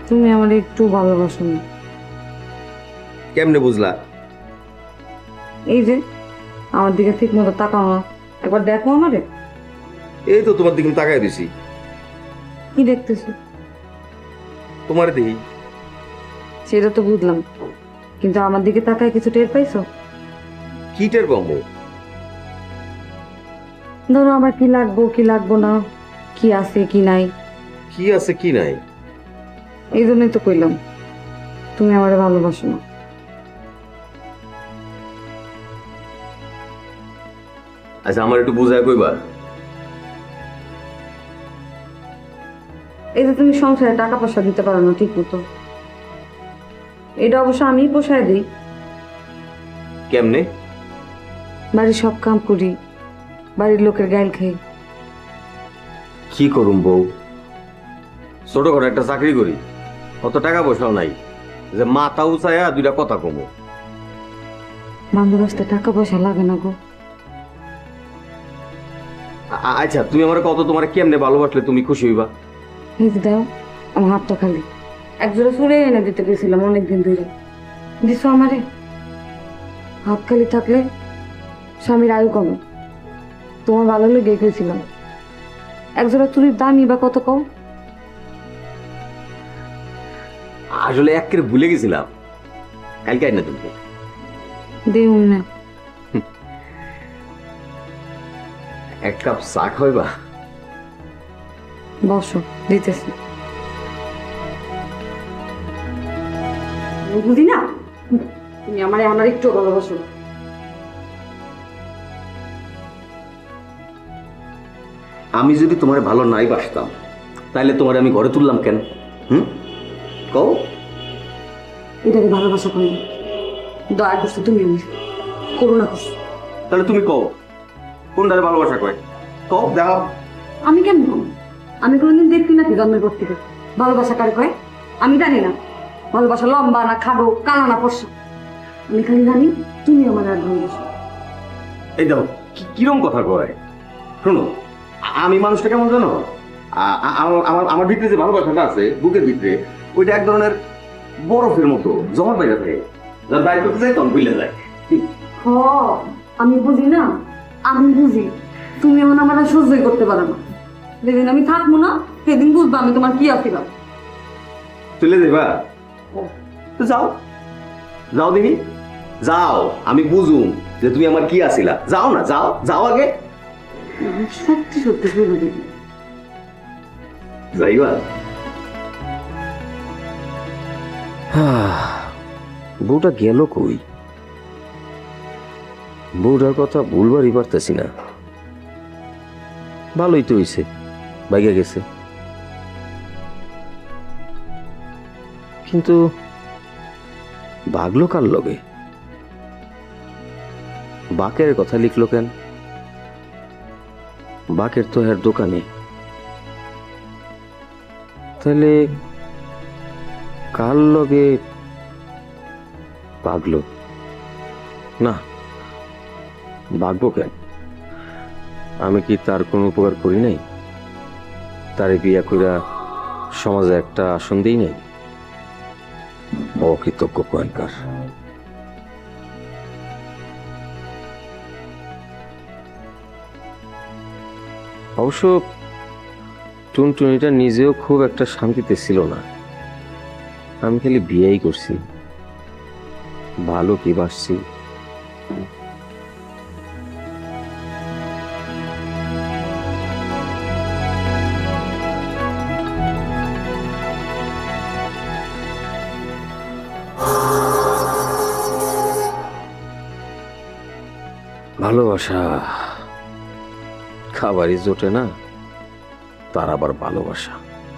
তুমি আমার একটু ভালোবাসো না। কেমনে বুঝলা? এই যে আমার দিকে ঠিক মতো তাকাও না, একবার দেখো আমারে। এই তো তোমার দিকে তাকাই দিছি। কি দেখতেছো? তোমার দিই। সেটা তো বুঝলাম, কিন্তু আমার দিকে তাকায় কিছু টের পাইছো? কিটের বম্ব? ধরো আমার কি লাগবো কি লাগবো না, কি আছে কি নাই, কি আছে কি নাই? এই জন্যই তো কইলাম তুমি আমারে ভালোবাসো না। আচ্ছা আমার একটু বুঝায় কইবা। এই যে তুমি সংসারে টাকা পয়সা দিতে পারো না ঠিক মতো, এটা অবশ্য আমি পোষায় দিই। কেমনে? বাড়ির সব কাম করি, বাড়ির লোকের গাইল খাই। কি করুম বউ? ছোট করে একটা চাকরি করি, অত টাকা পয়সাও নাই যে মাথা উচায়া দুইটা কথা কমো। বান্ধব টাকা পয়সা লাগে না গো। আচ্ছা তুমি আমার কত তোমার কেমনে ভালোবাসলে তুমি খুশি হইবা? এই যে দাও আমার হাতটা খালি, একজোড়া চুড়ে এনে দিতে গেছিলাম অনেকদিন ধরে, দিছো আমারে। হাত খালি থাকলে স্বামীর আয়ু কমে, তোমার ভালো লেগে গেছিলাম। একজোড়া চুরির দামই বা কত কম। আসলে একের ভুলে গেছিলাম, কালকে আইনা তুমি। দেউন না। এক কাপ চা খাইবা? বসো, দিতেছি। বুঝি না তুমি আমারে আমার একটু ভালোবাসো না। আমি যদি তোমার ভালো নাই বাসতাম তাহলে তোমার আমি ঘরে তুললাম কেন? কও। এটাকে ভালোবাসা করি না, দয়া করছো তুমি আমি করুণা করছো। তাহলে তুমি কও কোনটারে ভালোবাসা কয়? কও দেখো। আমি কেন কম? আমি কোনোদিন দেখি নাকি জন্মের পর থেকে ভালোবাসা কারে কয়? আমি জানি না ভালোবাসা লম্বা না খাটো, কালো না ফর্সা। আমি খালি জানি তুমি আমার আর ভালোবাসো। এই দাও কিরম কথা কয়? শোনো, আমি মানুষটা কেমন জানো? আমার আমার ভিতরে যে ভালোবাসাটা আছে বুকের ভিতরে, ওইটা এক ধরনের বরফের মতো জমাট বাইরে থাকে, যার বাইরে করতে যায় তখন ভুলে যায়। হ, আমি বুঝি না, আমি বুঝি। তুমি এমন আমার আর সহ্যই করতে পারো না। যেদিন আমি থাকবো না সেদিন বুঝবা আমি তোমার কি আছিলাম। চলে যাবা? তো যাও, যাও দিনি, যাও, আমি বুঝুম যে তুমি আমার কি আছিলা। যাও না, যাও, যাও আগে। সত্যি সত্যি ফেলে দিবি। যাইবা? বউটা গেল কই? বউটার কথা ভুলবারই পারতেছি না। ভালোই তো হইছে, বাইকে গেছে। কিন্তু ভাগলো কার লগে? বাকের কথা লিখলো কেন? বাকের তো এর দোকানে। তাহলে কার লগে ভাগলো? না, ভাগবো কেন? আমি কি তার কোনো উপকার করি নাই? তারে বিয়া কইরা সমাজে একটা আসন দিই নাই? অকৃতজ্ঞ কয়েনকার। অবশ্য টুনটুনিটা নিজেও খুব একটা শান্তিতে ছিল না। আমি খালি বিয়েই করছি, ভালো কি বাসছি। ভালোবাসা খাবারই জোটে না, তার আবার ভালোবাসা।